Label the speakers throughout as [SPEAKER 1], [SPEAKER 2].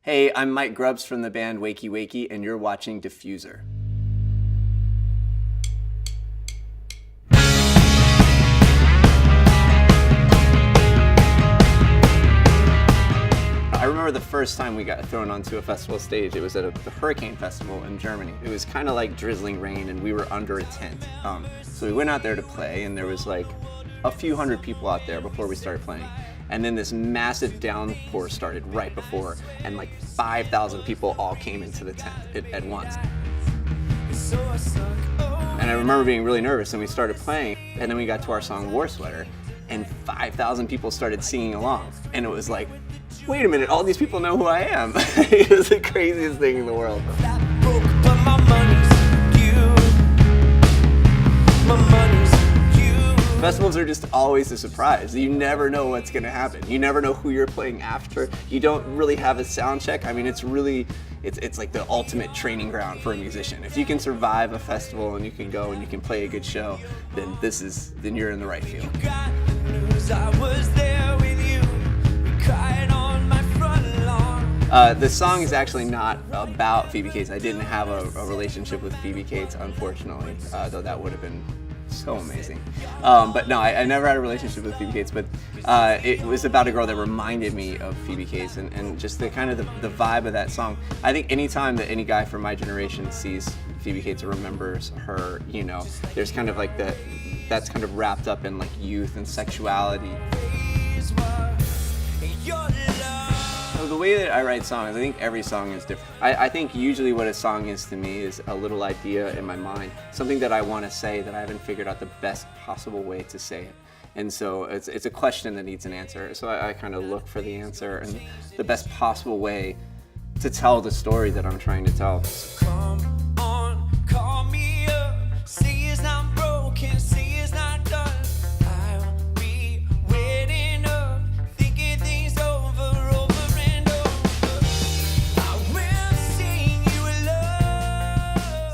[SPEAKER 1] Hey, I'm Mike Grubbs from the band Wakey, and you're watching Diffuser. I remember the first time we got thrown onto a festival stage. It was at the Hurricane Festival in Germany. It was kind of like drizzling rain, and we were under a tent. So we went out there to play, and there was like a few hundred people out there before we started playing. And then this massive downpour started right before, and like 5,000 people all came into the tent at once. And I remember being really nervous, and we started playing, and then we got to our song War Sweater, and 5,000 people started singing along. And it was like, wait a minute, all these people know who I am. It was the craziest thing in the world. Festivals are just always a surprise. You never know what's gonna happen. You never know who you're playing after. You don't really have a sound check. I mean, it's like the ultimate training ground for a musician. If you can survive a festival and you can go and you can play a good show, then you're in the right field. The song is actually not about Phoebe Cates. I didn't have a relationship with Phoebe Cates, unfortunately, though that would have been so amazing. But no, I never had a relationship with Phoebe Cates, but it was about a girl that reminded me of Phoebe Cates, and just the kind of the vibe of that song. I think anytime that any guy from my generation sees Phoebe Cates or remembers her, you know, there's kind of like that's kind of wrapped up in like youth and sexuality. So the way that I write songs, I think every song is different. I think usually what a song is to me is a little idea in my mind, something that I want to say that I haven't figured out the best possible way to say it. And so it's a question that needs an answer. So I kind of look for the answer and the best possible way to tell the story that I'm trying to tell. So come on, call me up, say it's not broken, say it's not done. I'll be waiting up, thinking things over.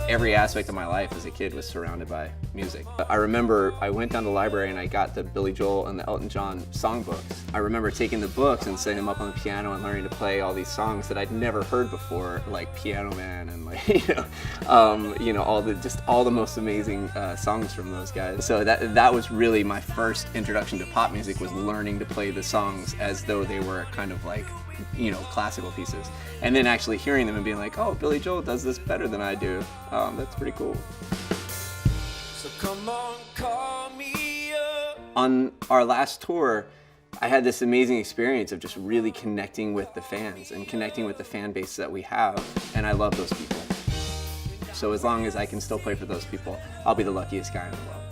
[SPEAKER 1] Every aspect of my life as a kid was surrounded by music. I remember I went down to the library and I got the Billy Joel and the Elton John songbooks. I remember taking the books and setting them up on the piano and learning to play all these songs that I'd never heard before, like Piano Man and like all the most amazing songs from those guys. So that was really my first introduction to pop music, was learning to play the songs as though they were kind of like, classical pieces, and then actually hearing them and being like, oh, Billy Joel does this better than I do. That's pretty cool. So come on, call me up. On our last tour, I had this amazing experience of just really connecting with the fans and connecting with the fan base that we have, and I love those people. So as long as I can still play for those people, I'll be the luckiest guy in the world.